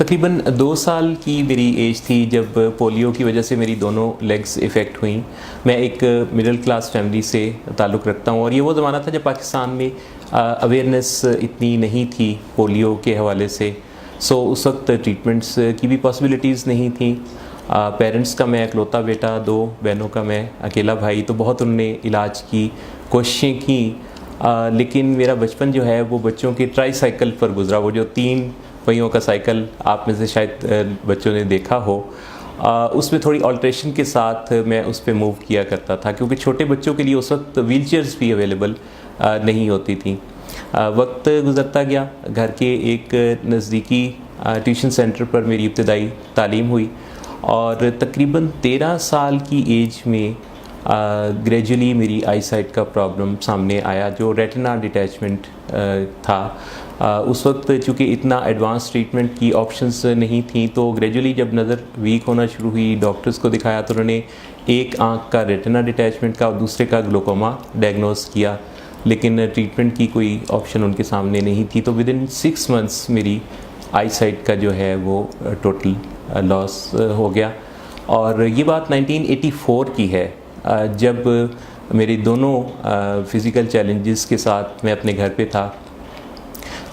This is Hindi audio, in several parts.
तकरीबन 2 साल की मेरी एज थी जब पोलियो की वजह से मेरी दोनों लेग्स इफ़ेक्ट हुई। मैं एक मिडिल क्लास फैमिली से ताल्लुक़ रखता हूँ और ये वो ज़माना था जब पाकिस्तान में अवेयरनेस इतनी नहीं थी पोलियो के हवाले से। सो उस वक्त ट्रीटमेंट्स की भी पॉसिबिलिटीज़ नहीं थी। पेरेंट्स का मैं इकलौता बेटा, 2 बहनों का मैं अकेला भाई, तो बहुत उन्होंने इलाज की कोशिशें की। लेकिन मेरा बचपन जो है वो बच्चों के ट्राईसाइकिल पर गुज़रा। वो जो 3 पहियों का साइकिल आप में से शायद बच्चों ने देखा हो, उसमें थोड़ी ऑल्ट्रेशन के साथ मैं उस पर मूव किया करता था, क्योंकि छोटे बच्चों के लिए उस वक्त व्हील चेयर्स भी अवेलेबल नहीं होती थी। वक्त गुज़रता गया, घर के एक नज़दीकी ट्यूशन सेंटर पर मेरी इब्तदाई तालीम हुई और तकरीबन 13 साल की एज में ग्रेजुअली मेरी आई साइट का प्रॉब्लम सामने आया, जो रेटिना डिटैचमेंट था। उस वक्त चूँकि इतना एडवांस ट्रीटमेंट की ऑप्शंस नहीं थी, तो ग्रेजुअली जब नज़र वीक होना शुरू हुई, डॉक्टर्स को दिखाया तो उन्होंने एक आंख का रेटिना डिटैचमेंट का और दूसरे का ग्लोकोमा डायग्नोस किया, लेकिन ट्रीटमेंट की कोई ऑप्शन उनके सामने नहीं थी। तो विदिन 6 मंथ्स मेरी आई साइट का जो है वो टोटल लॉस हो गया। और ये बात 1984 की है, जब मेरे दोनों फ़िज़िकल चैलेंजेस के साथ मैं अपने घर पे था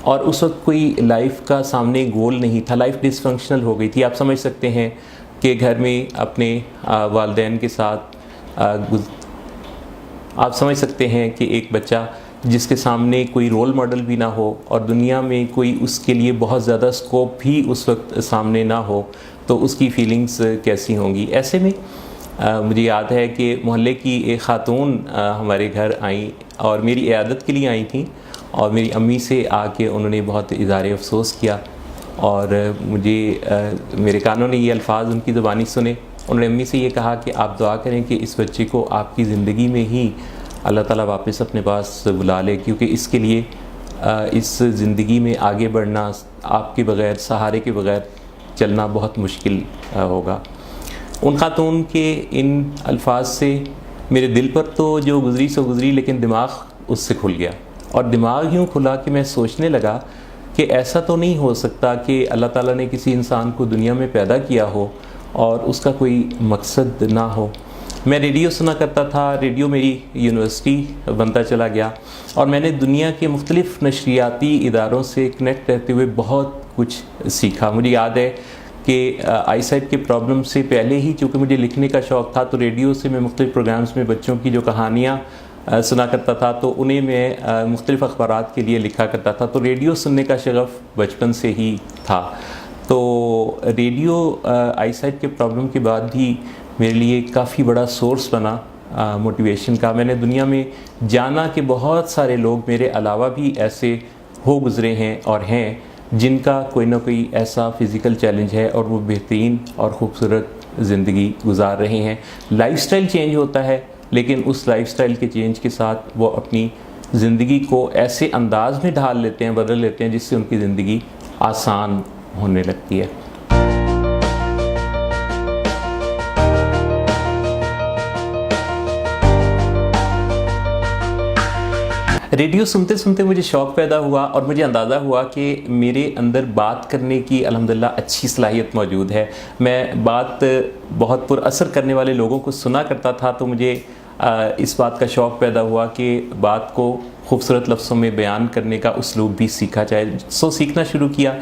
और उस वक्त कोई लाइफ का सामने गोल नहीं था। लाइफ डिसफंक्शनल हो गई थी। आप समझ सकते हैं कि घर में अपने वालिदैन के साथ आप समझ सकते हैं कि एक बच्चा जिसके सामने कोई रोल मॉडल भी ना हो और दुनिया में कोई उसके लिए बहुत ज़्यादा स्कोप भी उस वक्त सामने ना हो, तो उसकी फीलिंग्स कैसी होंगी। ऐसे में मुझे याद है कि मोहल्ले की एक ख़ातून हमारे घर आई और मेरी इयादत के लिए आई थी और मेरी अम्मी से आके उन्होंने बहुत इज़हार अफसोस किया और मेरे कानों ने ये अल्फाज उनकी ज़ुबानी सुने। उन्होंने अम्मी से ये कहा कि आप दुआ करें कि इस बच्चे को आपकी ज़िंदगी में ही अल्लाह ताला वापस अपने पास बुला ले, क्योंकि इसके लिए इस ज़िंदगी में आगे बढ़ना, आपके बग़ैर, सहारे के बग़ैर चलना बहुत मुश्किल होगा। उन खातून के इन अल्फाज से मेरे दिल पर तो जो गुज़री सो गुज़री, लेकिन दिमाग उससे खुल गया। और दिमाग यूँ खुला कि मैं सोचने लगा कि ऐसा तो नहीं हो सकता कि अल्लाह ताला ने किसी इंसान को दुनिया में पैदा किया हो और उसका कोई मकसद ना हो। मैं रेडियो सुना करता था, रेडियो मेरी यूनिवर्सिटी बनता चला गया और मैंने दुनिया के मुख्तलिफ़ नशरियाती इदारों से कनेक्ट रहते हुए बहुत कुछ सीखा। मुझे याद है कि आई साइट के प्रॉब्लम से पहले ही, चूँकि मुझे लिखने का शौक़ था, तो रेडियो से मैं मुख्तलिफ़ प्रोग्राम्स में बच्चों की जो कहानियाँ सुना करता था, तो उन्हें मैं मुख्तलिफ़ अखबारात के लिए लिखा करता था। तो रेडियो सुनने का शगफ़ बचपन से ही था। तो रेडियो आई साइट के प्रॉब्लम के बाद भी मेरे लिए काफ़ी बड़ा सोर्स बना मोटिवेशन का। मैंने दुनिया में जाना कि बहुत सारे लोग मेरे अलावा भी ऐसे हो गुज़रे हैं और हैं जिनका कोई ना कोई ऐसा फ़िज़िकल चैलेंज है और वो बेहतरीन और ख़ूबसूरत ज़िंदगी गुजार रहे हैं। लाइफ़स्टाइल चेंज होता है, लेकिन उस लाइफ़स्टाइल के चेंज के साथ वो अपनी ज़िंदगी को ऐसे अंदाज़ में ढाल लेते हैं, बदल लेते हैं, जिससे उनकी ज़िंदगी आसान होने लगती है। रेडियो सुनते सुनते मुझे शौक़ पैदा हुआ और मुझे अंदाज़ा हुआ कि मेरे अंदर बात करने की अल्हम्दुलिल्लाह अच्छी सलाहियत मौजूद है। मैं बात बहुत पुरअसर करने वाले लोगों को सुना करता था, तो मुझे इस बात का शौक़ पैदा हुआ कि बात को खूबसूरत लफ्ज़ों में बयान करने का उसलूब भी सीखा जाए। सीखना शुरू किया।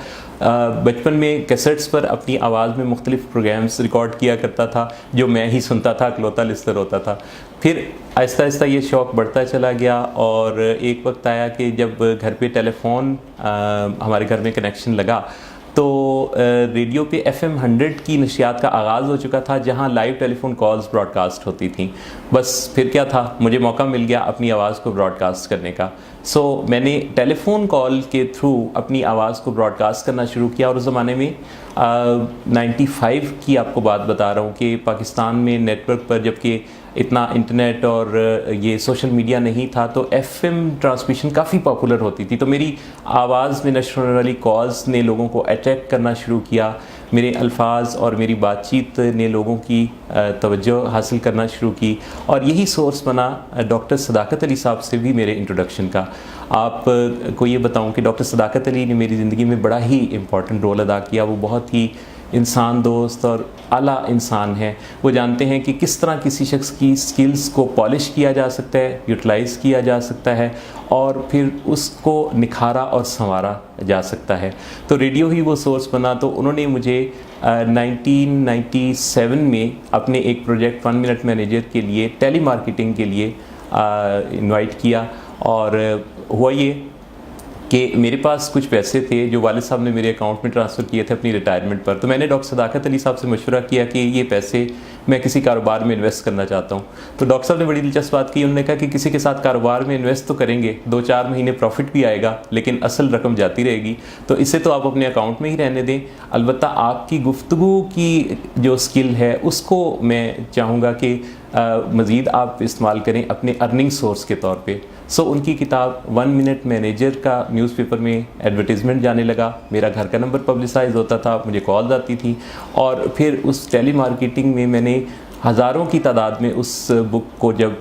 बचपन में कैसेट्स पर अपनी आवाज़ में मुख्तलिफ़ प्रोग्राम्स रिकॉर्ड किया करता था, जो मैं ही सुनता था, इकलौता लिस्टर होता था। फिर आहिस्ता आहिस्ता ये शौक़ बढ़ता चला गया और एक वक्त आया कि जब घर पे टेलीफ़ोन हमारे घर में कनेक्शन लगा, तो रेडियो पे FM 100 की नशियात का आगाज़ हो चुका था, जहां लाइव टेलीफोन कॉल्स ब्रॉडकास्ट होती थी। बस फिर क्या था, मुझे मौका मिल गया अपनी आवाज़ को ब्रॉडकास्ट करने का। मैंने टेलीफ़ोन कॉल के थ्रू अपनी आवाज़ को ब्रॉडकास्ट करना शुरू किया और उस ज़माने में 95 की आपको बात बता रहा हूँ कि पाकिस्तान में नेटवर्क पर जबकि इतना इंटरनेट और ये सोशल मीडिया नहीं था, तो FM ट्रांसमिशन काफ़ी पॉपुलर होती थी। तो मेरी आवाज़ में नशर होने वाली कॉल्स ने लोगों को अट्रैक्ट करना शुरू किया। मेरे अल्फाज और मेरी बातचीत ने लोगों की तवज्जो हासिल करना शुरू की और यही सोर्स बना डॉक्टर सदाकत अली साहब से भी मेरे इंट्रोडक्शन का। आप को ये बताऊं कि डॉक्टर सदाकत अली ने मेरी ज़िंदगी में बड़ा ही इम्पॉर्टेंट रोल अदा किया। वो बहुत ही इंसान दोस्त और आला इंसान है। वो जानते हैं कि किस तरह किसी शख्स की स्किल्स को पॉलिश किया जा सकता है, यूटिलाइज़ किया जा सकता है और फिर उसको निखारा और संवारा जा सकता है। तो रेडियो ही वो सोर्स बना। तो उन्होंने मुझे 1997 में अपने एक प्रोजेक्ट 1 मिनट मैनेजर के लिए, टेली मार्केटिंग के लिए इनवाइट किया। और हुआ ये कि मेरे पास कुछ पैसे थे जो वालिद साहब ने मेरे अकाउंट में ट्रांसफ़र किए थे अपनी रिटायरमेंट पर। तो मैंने डॉक्टर सदाकत अली साहब से मशवरा किया कि ये पैसे मैं किसी कारोबार में इन्वेस्ट करना चाहता हूँ। तो डॉक्टर साहब ने बड़ी दिलचस्प बात की। उन्होंने कहा कि किसी के साथ कारोबार में इन्वेस्ट तो करेंगे, 2-4 महीने प्रॉफिट भी आएगा, लेकिन असल रकम जाती रहेगी। तो इससे तो आप अपने अकाउंट में ही रहने दें। अलबत्ता आपकी गुफ्तगू की जो स्किल है उसको मैं चाहूँगा कि मज़ीद आप इस्तेमाल करें अपने अर्निंग सोर्स के तौर पे। सो उनकी किताब 1 मिनट मैनेजर का न्यूज़पेपर में एडवर्टीज़मेंट जाने लगा। मेरा घर का नंबर पब्लिसाइज होता था, मुझे कॉल्स आती थी और फिर उस टेली मार्केटिंग में मैंने हज़ारों की तादाद में उस बुक को जब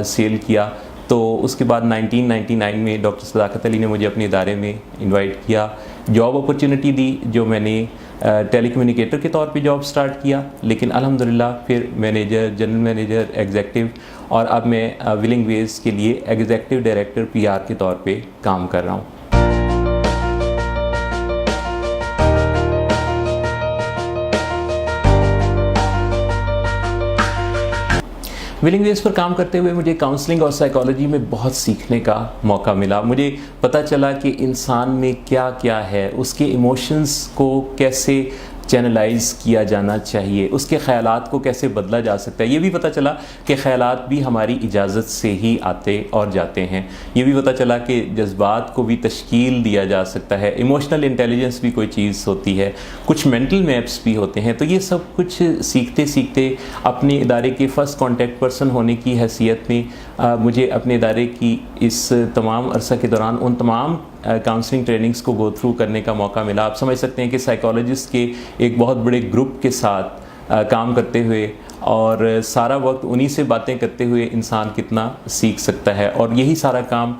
सेल किया। तो उसके बाद 1999 में डॉक्टर सदाकत अली ने मुझे अपने इदारे में इनवाइट किया, जॉब अपॉर्चुनिटी दी, जो मैंने टेलीकम्युनिकेटर के तौर पे जॉब स्टार्ट किया। लेकिन अल्हम्दुलिल्लाह फिर मैनेजर, जनरल मैनेजर, एग्जेक्टिव और अब मैं विलिंग वेज के लिए एग्जेक्टिव डायरेक्टर पीआर के तौर पे काम कर रहा हूँ। विलिंग वेज पर काम करते हुए मुझे काउंसलिंग और साइकोलॉजी में बहुत सीखने का मौका मिला। मुझे पता चला कि इंसान में क्या क्या है, उसके इमोशंस को कैसे चैनलाइज किया जाना चाहिए, उसके ख़यालात को कैसे बदला जा सकता है। ये भी पता चला कि ख़यालात भी हमारी इजाज़त से ही आते और जाते हैं। ये भी पता चला कि जज्बात को भी तश्कील दिया जा सकता है, इमोशनल इंटेलिजेंस भी कोई चीज़ होती है, कुछ मेंटल मैप्स भी होते हैं। तो ये सब कुछ सीखते सीखते अपने इदारे के फ़र्स्ट कॉन्टेक्ट पर्सन होने की हैसियत में मुझे अपने इदारे की इस तमाम अरसा के दौरान उन तमाम काउंसलिंग ट्रेनिंग्स को गो थ्रू करने का मौका मिला। आप समझ सकते हैं कि साइकोलॉजिस्ट के एक बहुत बड़े ग्रुप के साथ काम करते हुए और सारा वक्त उन्हीं से बातें करते हुए इंसान कितना सीख सकता है। और यही सारा काम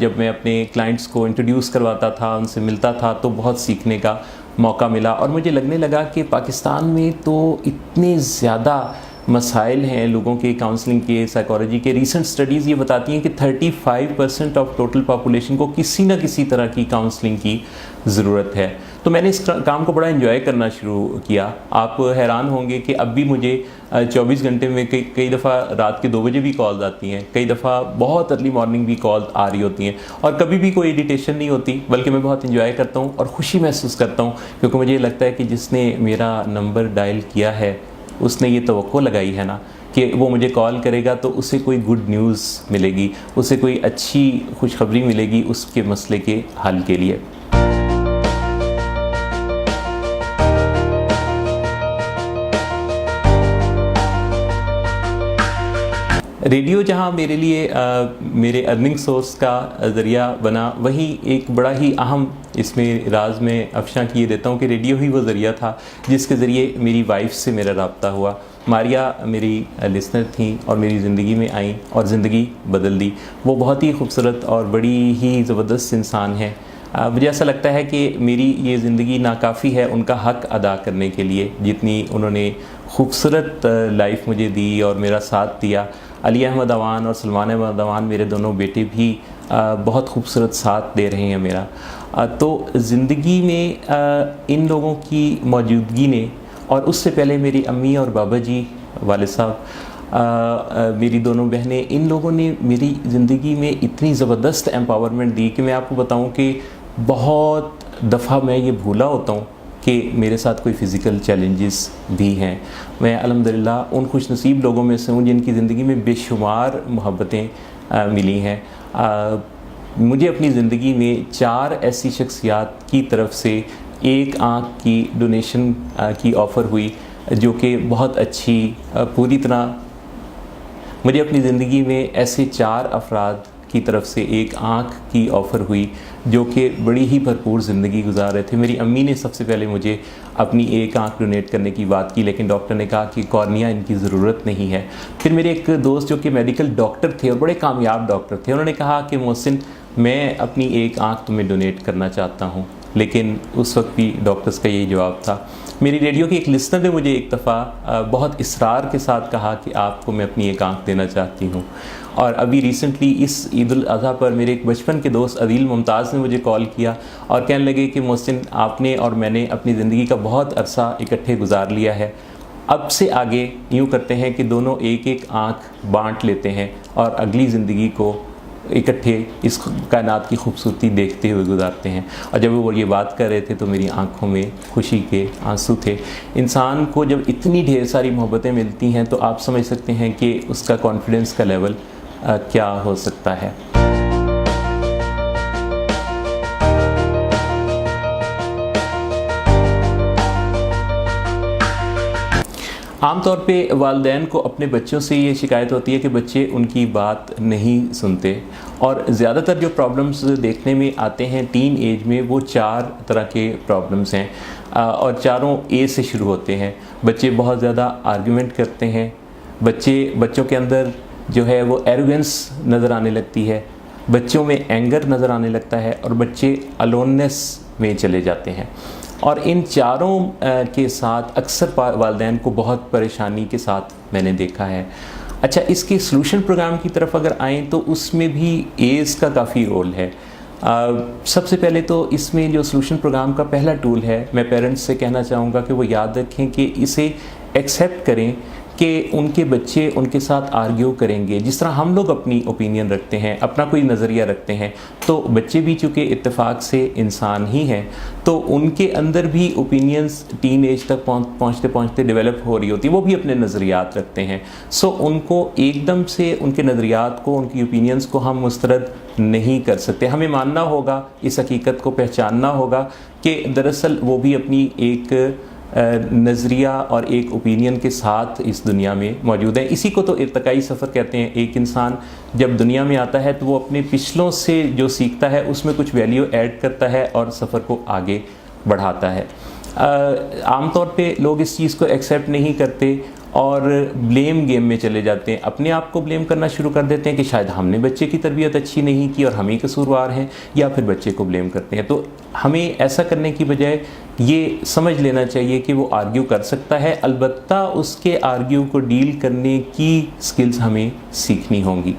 जब मैं अपने क्लाइंट्स को इंट्रोड्यूस करवाता था, उनसे मिलता था, तो बहुत सीखने का मौका मिला। और मुझे लगने लगा कि पाकिस्तान में तो इतने ज़्यादा मसाइल हैं लोगों के काउंसलिंग के, साइकोलॉजी के। रीसेंट स्टडीज़ ये बताती हैं कि 35% ऑफ टोटल पॉपुलेशन को किसी न किसी तरह की काउंसलिंग की ज़रूरत है। तो मैंने इस काम को बड़ा एंजॉय करना शुरू किया। आप हैरान होंगे कि अब भी मुझे 24 घंटे में कई दफ़ा रात के 2 बजे भी कॉल्स आती हैं, कई दफ़ा बहुत अर्ली मॉर्निंग भी कॉल आ रही होती हैं, और कभी भी कोई इरिटेशन नहीं होती, बल्कि मैं बहुत एंजॉय करता हूँ और ख़ुशी महसूस करता हूँ, क्योंकि मुझे लगता है कि जिसने मेरा नंबर डायल किया है उसने ये तवक्को लगाई है ना कि वो मुझे कॉल करेगा तो उसे कोई गुड न्यूज़ मिलेगी, उसे कोई अच्छी खुशखबरी मिलेगी उसके मसले के हल के लिए। रेडियो जहाँ मेरे लिए मेरे अर्निंग सोर्स का ज़रिया बना, वहीं एक बड़ा ही अहम इसमें राज में अफशा किए देता हूँ कि रेडियो ही वो ज़रिया था जिसके ज़रिए मेरी वाइफ से मेरा रब्ता हुआ। मारिया मेरी लिसनर थी और मेरी ज़िंदगी में आई और ज़िंदगी बदल दी। वो बहुत ही खूबसूरत और बड़ी ही ज़बरदस्त इंसान है। मुझे ऐसा लगता है कि मेरी ये ज़िंदगी नाकाफ़ी है उनका हक़ अदा करने के लिए, जितनी उन्होंने खूबसूरत लाइफ मुझे दी और मेरा साथ दिया। अली अहमद अवान और सलमान अहमद अवान मेरे दोनों बेटे भी बहुत खूबसूरत साथ दे रहे हैं मेरा। तो ज़िंदगी में इन लोगों की मौजूदगी ने, और उससे पहले मेरी अम्मी और बाबा जी, वालिद साहब, मेरी दोनों बहनें, इन लोगों ने मेरी ज़िंदगी में इतनी ज़बरदस्त एम्पावरमेंट दी कि मैं आपको बताऊं कि बहुत दफ़ा मैं ये भूला होता हूँ कि मेरे साथ कोई फ़िज़िकल चैलेंजेस भी हैं। मैं अल्हम्दुलिल्लाह उन खुशनसीब लोगों में से हूँ जिनकी ज़िंदगी में बेशुमार मोहब्बतें मिली हैं। मुझे अपनी ज़िंदगी में 4 ऐसी शख्सियात की तरफ से एक आँख की डोनेशन की ऑफ़र हुई जो कि बहुत अच्छी पूरी तरह, मुझे अपनी ज़िंदगी में ऐसे 4 अफराद की तरफ से एक आँख की ऑफ़र हुई जो कि बड़ी ही भरपूर ज़िंदगी गुजार रहे थे। मेरी अम्मी ने सबसे पहले मुझे अपनी एक आँख डोनेट करने की बात की, लेकिन डॉक्टर ने कहा कि कॉर्निया इनकी ज़रूरत नहीं है। फिर मेरे एक दोस्त जो कि मेडिकल डॉक्टर थे और बड़े कामयाब डॉक्टर थे, उन्होंने कहा कि मोहसिन, मैं अपनी एक आँख तुम्हें डोनेट करना चाहता हूँ। लेकिन उस वक्त भी डॉक्टर्स का यही जवाब था। मेरी रेडियो की एक लिस्नर ने मुझे एक दफ़ा बहुत इसरार के साथ कहा कि आपको मैं अपनी एक आँख देना चाहती हूँ। और अभी रिसेंटली इस ईद उल अज़हा पर मेरे एक बचपन के दोस्त अदील मुमताज़ ने मुझे कॉल किया और कहने लगे कि मोहसिन, आपने और मैंने अपनी ज़िंदगी का बहुत अरसा इकट्ठे गुजार लिया है, अब से आगे यूँ करते हैं कि दोनों एक एक आँख बांट लेते हैं और अगली ज़िंदगी को इकट्ठे इस कायनात की खूबसूरती देखते हुए गुजारते हैं। और जब वो ये बात कर रहे थे तो मेरी आंखों में खुशी के आंसू थे। इंसान को जब इतनी ढेर सारी मोहब्बतें मिलती हैं तो आप समझ सकते हैं कि उसका कॉन्फिडेंस का लेवल क्या हो सकता है। आमतौर पे वालिदैन को अपने बच्चों से ये शिकायत होती है कि बच्चे उनकी बात नहीं सुनते, और ज़्यादातर जो प्रॉब्लम्स देखने में आते हैं टीन एज में वो 4 तरह के प्रॉब्लम्स हैं और चारों ए से शुरू होते हैं। बच्चे बहुत ज़्यादा आर्गुमेंट करते हैं, बच्चों के अंदर जो है वो एरोगेंस नज़र आने लगती है, बच्चों में एंगर नज़र आने लगता है और बच्चे अलोननेस में चले जाते हैं। और इन चारों के साथ अक्सर वालिदैन को बहुत परेशानी के साथ मैंने देखा है। अच्छा, इसके सॉल्यूशन प्रोग्राम की तरफ अगर आएँ तो उसमें भी एज का काफ़ी रोल है। सबसे पहले तो इसमें जो सॉल्यूशन प्रोग्राम का पहला टूल है, मैं पेरेंट्स से कहना चाहूँगा कि वो याद रखें कि इसे एक्सेप्ट करें कि उनके बच्चे उनके साथ आर्ग्यू करेंगे। जिस तरह हम लोग अपनी ओपिनियन रखते हैं, अपना कोई नज़रिया रखते हैं, तो बच्चे भी चूँकि इत्तेफाक से इंसान ही हैं, तो उनके अंदर भी ओपिनियंस टीन एज तक पहुँचते पहुँचते डेवलप हो रही होती है, वो भी अपने नज़रियात रखते हैं। सो उनको एकदम से उनके नज़रियात को, उनकी ओपिनियंस को हम मुस्तरद नहीं कर सकते। हमें मानना होगा, इस हकीकत को पहचानना होगा कि दरअसल वो भी अपनी एक नज़रिया और एक ओपिनियन के साथ इस दुनिया में मौजूद है। इसी को तो इर्तिकाई सफ़र कहते हैं। एक इंसान जब दुनिया में आता है तो वो अपने पिछलों से जो सीखता है उसमें कुछ वैल्यू ऐड करता है और सफ़र को आगे बढ़ाता है। आमतौर पे लोग इस चीज़ को एक्सेप्ट नहीं करते और ब्लेम गेम में चले जाते हैं, अपने आप को ब्लेम करना शुरू कर देते हैं कि शायद हमने बच्चे की तरबियत अच्छी नहीं की और हम ही कसूरवार हैं, या फिर बच्चे को ब्लेम करते हैं। तो हमें ऐसा करने की बजाय ये समझ लेना चाहिए कि वो आर्ग्यू कर सकता है, अलबत्ता उसके आर्ग्यू को डील करने की स्किल्स हमें सीखनी होंगी।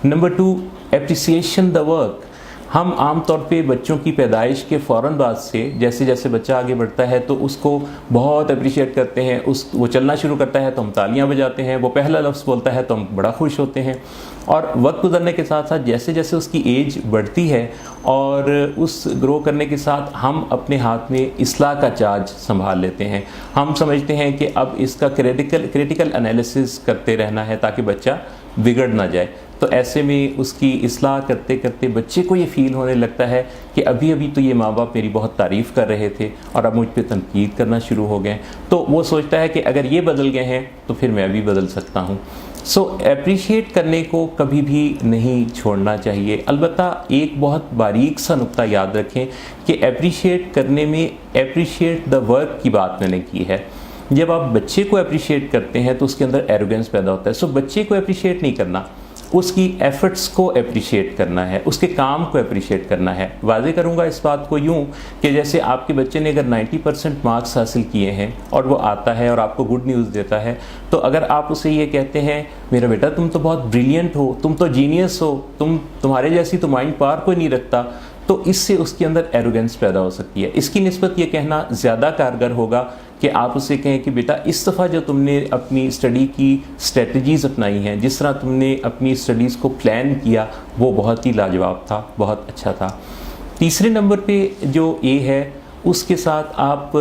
Number 2, appreciation the work. हम आम तौर पे बच्चों की पैदाइश के फ़ौरन बाद से जैसे जैसे बच्चा आगे बढ़ता है तो उसको बहुत अप्रिशिएट करते हैं। वो चलना शुरू करता है तो हम तालियां बजाते हैं, वो पहला लफ्ज़ बोलता है तो हम बड़ा खुश होते हैं। और वक्त गुजरने के साथ साथ जैसे जैसे उसकी एज बढ़ती है और उस ग्रो करने के साथ हम अपने हाथ में इस्लाह का चार्ज संभाल लेते हैं। हम समझते हैं कि अब इसका क्रिटिकल एनालिसिस करते रहना है ताकि बच्चा बिगड़ ना जाए। तो ऐसे में उसकी इस्लाह करते करते बच्चे को ये फ़ील होने लगता है कि अभी अभी तो ये माँ बाप मेरी बहुत तारीफ़ कर रहे थे और अब मुझ पे तनकीद करना शुरू हो गए। तो वो सोचता है कि अगर ये बदल गए हैं तो फिर मैं भी बदल सकता हूँ। सो अप्रिशिएट करने को कभी भी नहीं छोड़ना चाहिए। अलबत्ता एक बहुत बारीक सा नुक्ता याद रखें कि अप्रिशिएट करने में अप्रिशिएट द वर्क की बात मैंने की है। जब आप बच्चे को अप्रिशिएट करते हैं तो उसके अंदर एरोगेंस पैदा होता है। सो बच्चे को अप्रिशिएट नहीं करना, उसकी एफ़र्ट्स को अप्रिशिएट करना है, उसके काम को अप्रिशिएट करना है। वाज़े करूँगा इस बात को यूँ कि जैसे आपके बच्चे ने अगर 90% मार्क्स हासिल किए हैं और वो आता है और आपको गुड न्यूज़ देता है, तो अगर आप उसे ये कहते हैं मेरा बेटा तुम तो बहुत ब्रिलियंट हो, तुम तो जीनियस हो, तुम्हारे जैसी तो माइंड पावर कोई नहीं रखता, तो इससे उसके अंदर एरोगेंस पैदा हो सकती है। इसकी निस्बत ये कहना ज़्यादा कारगर होगा कि आप उसे कहें कि बेटा इस दफ़ा जो तुमने अपनी स्टडी की स्ट्रेटजीज़ अपनाई हैं, जिस तरह तुमने अपनी स्टडीज़ को प्लान किया, वो बहुत ही लाजवाब था, बहुत अच्छा था। तीसरे नंबर पे जो ए है उसके साथ आप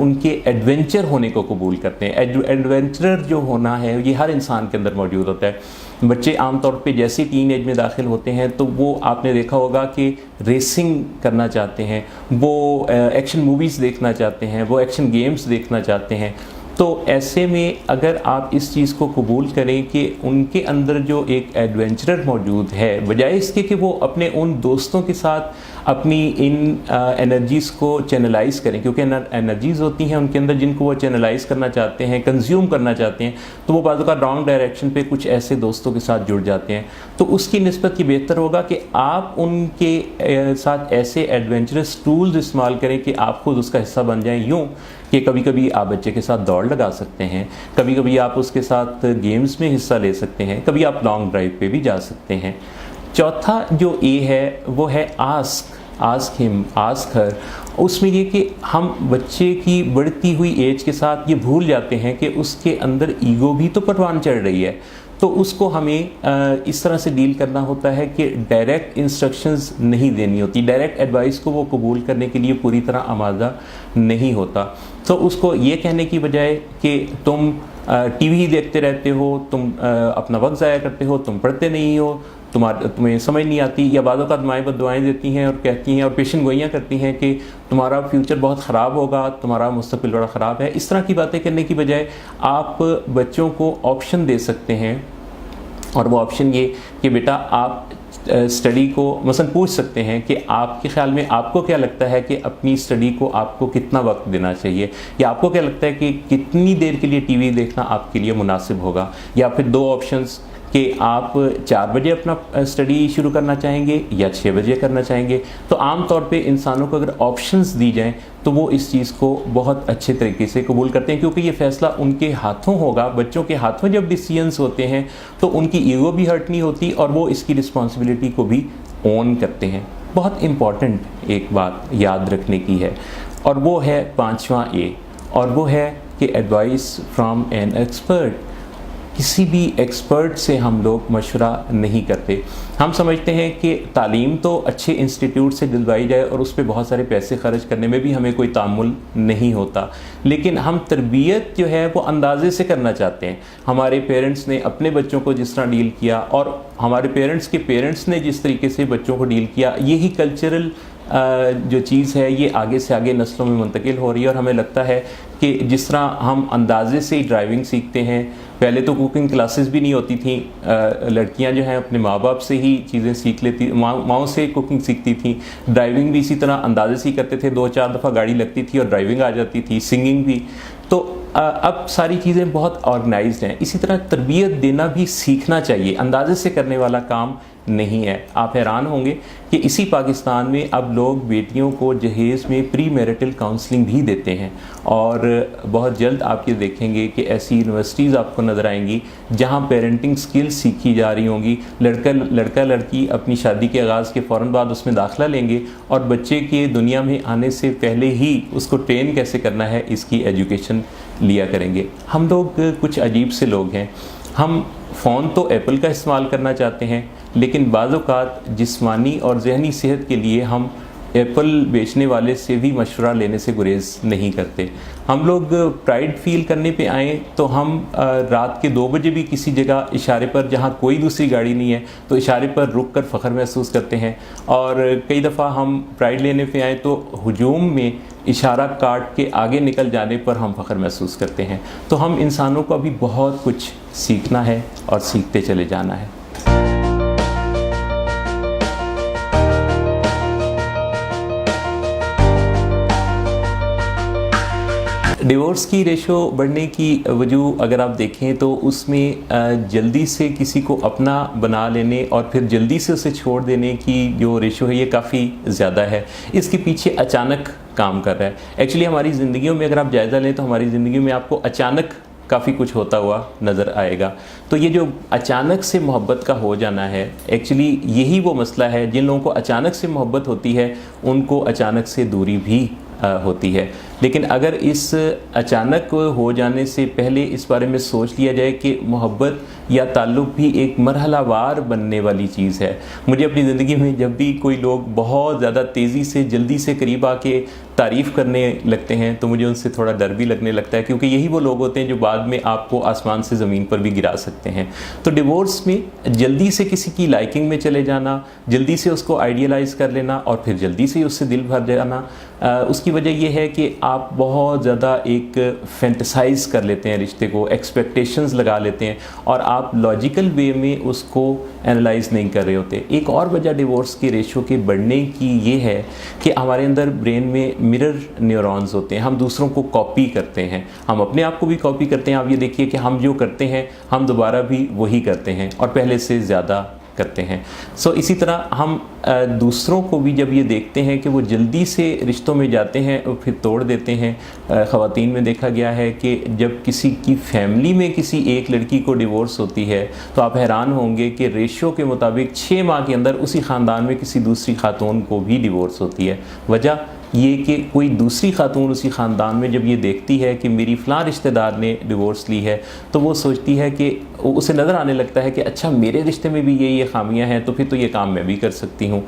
उनके एडवेंचर होने को कबूल करते हैं। एडवेंचरर जो होना है ये हर इंसान के अंदर मौजूद होता है। बच्चे आमतौर पे जैसे टीन एज में दाखिल होते हैं तो वो आपने देखा होगा कि रेसिंग करना चाहते हैं, वो एक्शन मूवीज़ देखना चाहते हैं, वो एक्शन गेम्स देखना चाहते हैं। तो ऐसे में अगर आप इस चीज़ को कबूल करें कि उनके अंदर जो एक एडवेंचरर मौजूद है, बजाय इसके कि वो अपने उन दोस्तों के साथ अपनी इन एनर्जीज़ को चैनलाइज करें, क्योंकि एनर्जीज़ होती हैं उनके अंदर जिनको वो चैनलाइज करना चाहते हैं, कंज्यूम करना चाहते हैं, तो वो बाज़ का रॉन्ग डायरेक्शन पे कुछ ऐसे दोस्तों के साथ जुड़ जाते हैं। तो उसकी निस्बत ये बेहतर होगा कि आप उनके साथ ऐसे एडवेंचरस टूल्स इस्तेमाल करें कि आप खुद उसका हिस्सा बन जाएं। यूँ कि कभी कभी आप बच्चे के साथ दौड़ लगा सकते हैं, कभी कभी आप उसके साथ गेम्स में हिस्सा ले सकते हैं, कभी आप लॉन्ग ड्राइव पे भी जा सकते हैं। चौथा जो ए है वो है आस्क हिम, आस्क हर। उसमें ये कि हम बच्चे की बढ़ती हुई एज के साथ ये भूल जाते हैं कि उसके अंदर ईगो भी तो परवान चढ़ रही है, तो उसको हमें इस तरह से डील करना होता है कि डायरेक्ट इंस्ट्रक्शंस नहीं देनी होती, डायरेक्ट एडवाइस को वो कबूल करने के लिए पूरी तरह आमादा नहीं होता। तो उसको ये कहने की बजाय कि तुम टीवी देखते रहते हो, तुम अपना वक्त ज़ाया करते हो, तुम पढ़ते नहीं हो, तुम्हें समझ नहीं आती, या बाज़ों का माएँ बद्दुआएँ देती हैं और कहती हैं और पेशन गोइयाँ करती हैं कि तुम्हारा फ्यूचर बहुत ख़राब होगा, तुम्हारा मुस्तकबिल बड़ा ख़राब है। इस तरह की बातें करने की बजाय आप बच्चों को ऑप्शन दे सकते हैं, और वो ऑप्शन ये कि बेटा आप स्टडी को मसलन पूछ सकते हैं कि आपके ख्याल में आपको क्या लगता है कि अपनी स्टडी को आपको कितना वक्त देना चाहिए, या आपको क्या लगता है कि कितनी देर के लिए टीवी देखना आपके लिए मुनासिब होगा। या फिर दो ऑप्शंस कि आप 4 बजे अपना स्टडी शुरू करना चाहेंगे या 6 बजे करना चाहेंगे। तो आम तौर पे इंसानों को अगर ऑप्शंस दी जाएं तो वो इस चीज़ को बहुत अच्छे तरीके से कबूल करते हैं, क्योंकि ये फ़ैसला उनके हाथों होगा। बच्चों के हाथ में जब डिसीजंस होते हैं तो उनकी ईगो भी हर्ट नहीं होती और वो इसकी रिस्पॉन्सिबिलिटी को भी ओन करते हैं। बहुत इम्पॉर्टेंट एक बात याद रखने की है, और वो है 5वां ए, और वो है कि एडवाइस फ्रॉम एन एक्सपर्ट। किसी भी एक्सपर्ट से हम लोग मशवरा नहीं करते। हम समझते हैं कि तालीम तो अच्छे इंस्टीट्यूट से दिलवाई जाए और उस पर बहुत सारे पैसे खर्च करने में भी हमें कोई तामुल नहीं होता, लेकिन हम तरबियत जो है वो अंदाजे से करना चाहते हैं। हमारे पेरेंट्स ने अपने बच्चों को जिस तरह डील किया और हमारे पेरेंट्स के पेरेंट्स ने जिस तरीके से बच्चों को डील किया, यही कल्चरल जो चीज़ है ये आगे से आगे नस्लों में मुंतकिल हो रही है। और हमें लगता है कि जिस तरह हम अंदाजे से ही ड्राइविंग सीखते हैं, पहले तो कुकिंग क्लासेस भी नहीं होती थी, लड़कियां जो हैं अपने माँ बाप से ही चीज़ें सीख लेती, माँओं से कुकिंग सीखती थी, ड्राइविंग भी इसी तरह अंदाजे से ही करते थे, 2-4 दफ़ा गाड़ी लगती थी और ड्राइविंग आ जाती थी, सिंगिंग भी। तो अब सारी चीज़ें बहुत ऑर्गेनाइज्ड हैं। इसी तरह तरबियत देना भी सीखना चाहिए, अंदाजे से करने वाला काम नहीं है। आप हैरान होंगे कि इसी पाकिस्तान में अब लोग बेटियों को जहेज़ में प्री मैरिटल काउंसलिंग भी देते हैं, और बहुत जल्द आप ये देखेंगे कि ऐसी यूनिवर्सिटीज़ आपको नज़र आएंगी जहां पेरेंटिंग स्किल्स सीखी जा रही होंगी। लड़का लड़की अपनी शादी के आगाज़ के फ़ौरन बाद उसमें दाखिला लेंगे और बच्चे के दुनिया में आने से पहले ही उसको ट्रेन कैसे करना है इसकी एजुकेशन लिया करेंगे। हम लोग कुछ अजीब से लोग हैं। हम फ़ोन तो एप्पल का इस्तेमाल करना चाहते हैं, लेकिन बाज़ औक़ात जिस्मानी और ज़हनी सेहत के लिए हम एप्पल बेचने वाले से भी मशवरा लेने से गुरेज नहीं करते। हम लोग प्राइड फील करने पे आए तो हम रात के 2 बजे भी किसी जगह इशारे पर, जहाँ कोई दूसरी गाड़ी नहीं है, तो इशारे पर रुक कर फ़ख्र महसूस करते हैं। और कई दफ़ा हम प्राइड लेने पे आए तो हुजूम में इशारा काट के आगे निकल जाने पर हम फ़ख्र महसूस करते हैं। तो हम इंसानों को अभी बहुत कुछ सीखना है और सीखते चले जाना है। डिवोर्स की रेशो बढ़ने की वजह अगर आप देखें तो उसमें जल्दी से किसी को अपना बना लेने और फिर जल्दी से उसे छोड़ देने की जो रेशो है ये काफ़ी ज़्यादा है। इसके पीछे अचानक काम कर रहा है। एक्चुअली हमारी ज़िंदगियों में अगर आप जायज़ा लें तो हमारी ज़िंदगी में आपको अचानक काफ़ी कुछ होता हुआ नज़र आएगा। तो ये जो अचानक से मोहब्बत का हो जाना है, एक्चुअली यही वो मसला है। जिन लोगों को अचानक से मोहब्बत होती है उनको अचानक से दूरी भी होती है। लेकिन अगर इस अचानक हो जाने से पहले इस बारे में सोच लिया जाए कि मोहब्बत या ताल्लुक़ भी एक मरहलावार बनने वाली चीज़ है। मुझे अपनी ज़िंदगी में जब भी कोई लोग बहुत ज़्यादा तेज़ी से जल्दी से करीब आके तारीफ़ करने लगते हैं तो मुझे उनसे थोड़ा डर भी लगने लगता है, क्योंकि यही वो लोग होते हैं जो बाद में आपको आसमान से ज़मीन पर भी गिरा सकते हैं। तो डिवोर्स में जल्दी से किसी की लाइकिंग में चले जाना, जल्दी से उसको आइडियलाइज़ कर लेना और फिर जल्दी से उससे दिल भर जाना, उसकी वजह यह है कि आप बहुत ज़्यादा एक फैंटेसाइज कर लेते हैं रिश्ते को, एक्सपेक्टेशंस लगा लेते हैं और आप लॉजिकल वे में उसको एनालाइज नहीं कर रहे होते। एक और वजह डिवोर्स के रेशो के बढ़ने की ये है कि हमारे अंदर ब्रेन में मिरर न्यूरॉन्स होते हैं, हम दूसरों को कॉपी करते हैं, हम अपने आप को भी कॉपी करते हैं। आप ये देखिए कि हम जो करते हैं हम दोबारा भी वही करते हैं और पहले से ज़्यादा करते हैं। इसी तरह हम दूसरों को भी जब ये देखते हैं कि वो जल्दी से रिश्तों में जाते हैं और फिर तोड़ देते हैं। ख़वातीन में देखा गया है कि जब किसी की फैमिली में किसी एक लड़की को डिवोर्स होती है तो आप हैरान होंगे कि रेशो के मुताबिक 6 माह के अंदर उसी ख़ानदान में किसी दूसरी खातून को भी डिवोर्स होती है। वजह ये कि कोई दूसरी खातून उसी ख़ानदान में जब ये देखती है कि मेरी फ़लाँ रिश्तेदार ने डिवोर्स ली है तो वो सोचती है कि उसे नज़र आने लगता है कि अच्छा मेरे रिश्ते में भी ये ख़ामियाँ हैं तो फिर तो ये काम मैं भी कर सकती हूँ।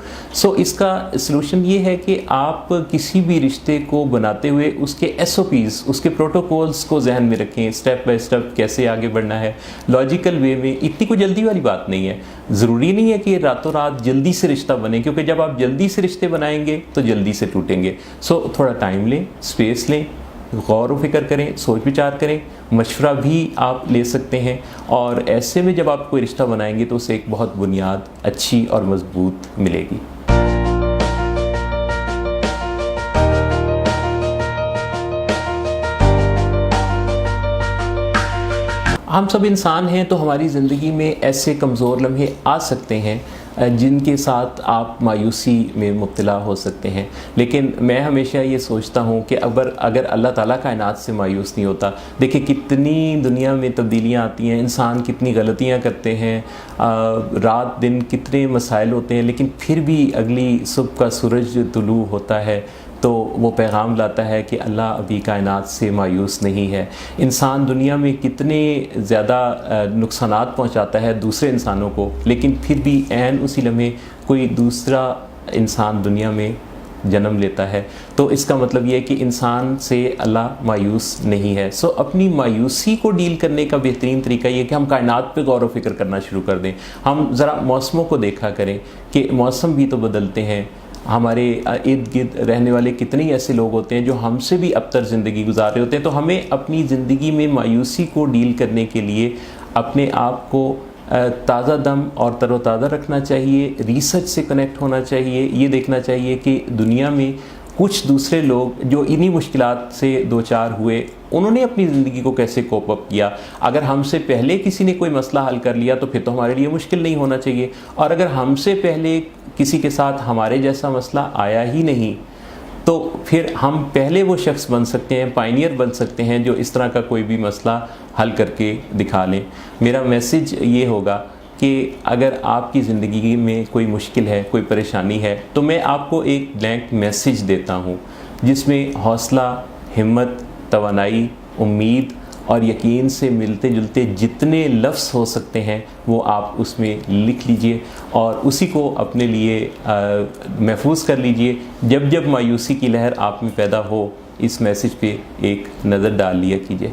इसका सलूशन ये है कि आप किसी भी रिश्ते को बनाते हुए उसके SOPs, उसके प्रोटोकॉल्स को जहन में रखें, स्टेप बाय स्टेप कैसे आगे बढ़ना है, लॉजिकल वे में। इतनी कोई जल्दी वाली बात नहीं है, ज़रूरी नहीं है कि रातों रात जल्दी से रिश्ता बने, क्योंकि जब आप जल्दी से रिश्ते बनाएंगे तो जल्दी से टूटेंगे। थोड़ा टाइम लें, स्पेस लें, गौर व फिक्र करें, सोच विचार करें, मशवरा भी आप ले सकते हैं और ऐसे में जब आप कोई रिश्ता बनाएंगे तो उसे एक बहुत बुनियाद अच्छी और मजबूत मिलेगी। हम सब इंसान हैं तो हमारी ज़िंदगी में ऐसे कमज़ोर लम्हे आ सकते हैं जिनके साथ आप मायूसी में मुब्तला हो सकते हैं। लेकिन मैं हमेशा ये सोचता हूँ कि अगर अल्लाह ताला कायनात से मायूस नहीं होता, देखिए कितनी दुनिया में तब्दीलियाँ आती हैं, इंसान कितनी गलतियाँ करते हैं, रात दिन कितने मसाइल होते हैं, लेकिन फिर भी अगली सुबह का सूरज तुलू होता है तो वो पैगाम लाता है कि अल्लाह अभी कायनात से मायूस नहीं है। इंसान दुनिया में कितने ज़्यादा नुकसानात पहुंचाता है दूसरे इंसानों को, लेकिन फिर भी ऐन उसी लम्हे कोई दूसरा इंसान दुनिया में जन्म लेता है। तो इसका मतलब ये है कि इंसान से अल्लाह मायूस नहीं है। अपनी मायूसी को डील करने का बेहतरीन तरीका ये है कि हम कायनात पे गौर व फिक्र करना शुरू कर दें। हम ज़रा मौसमों को देखा करें कि मौसम भी तो बदलते हैं। हमारे इर्द गिर्द रहने वाले कितने ऐसे लोग होते हैं जो हमसे भी अबतर ज़िंदगी गुजार रहे होते हैं। तो हमें अपनी ज़िंदगी में मायूसी को डील करने के लिए अपने आप को ताज़ा दम और तरोताज़ा रखना चाहिए, रिसर्च से कनेक्ट होना चाहिए, ये देखना चाहिए कि दुनिया में कुछ दूसरे लोग जो इन्हीं मुश्किलात से दो चार हुए उन्होंने अपनी ज़िंदगी को कैसे कोप अप किया। अगर हमसे पहले किसी ने कोई मसला हल कर लिया तो फिर तो हमारे लिए मुश्किल नहीं होना चाहिए, और अगर हमसे पहले किसी के साथ हमारे जैसा मसला आया ही नहीं तो फिर हम पहले वो शख्स बन सकते हैं, पायनियर बन सकते हैं जो इस तरह का कोई भी मसला हल करके दिखा लें। मेरा मैसेज ये होगा कि अगर आपकी ज़िंदगी में कोई मुश्किल है, कोई परेशानी है, तो मैं आपको एक ब्लैंक मैसेज देता हूँ जिसमें हौसला, हिम्मत, तवानाई, उम्मीद और यकीन से मिलते जुलते जितने लफ्ज़ हो सकते हैं वो आप उसमें लिख लीजिए और उसी को अपने लिए महफूज कर लीजिए। जब जब मायूसी की लहर आप में पैदा हो, इस मैसेज पे एक नज़र डाल लिया कीजिए।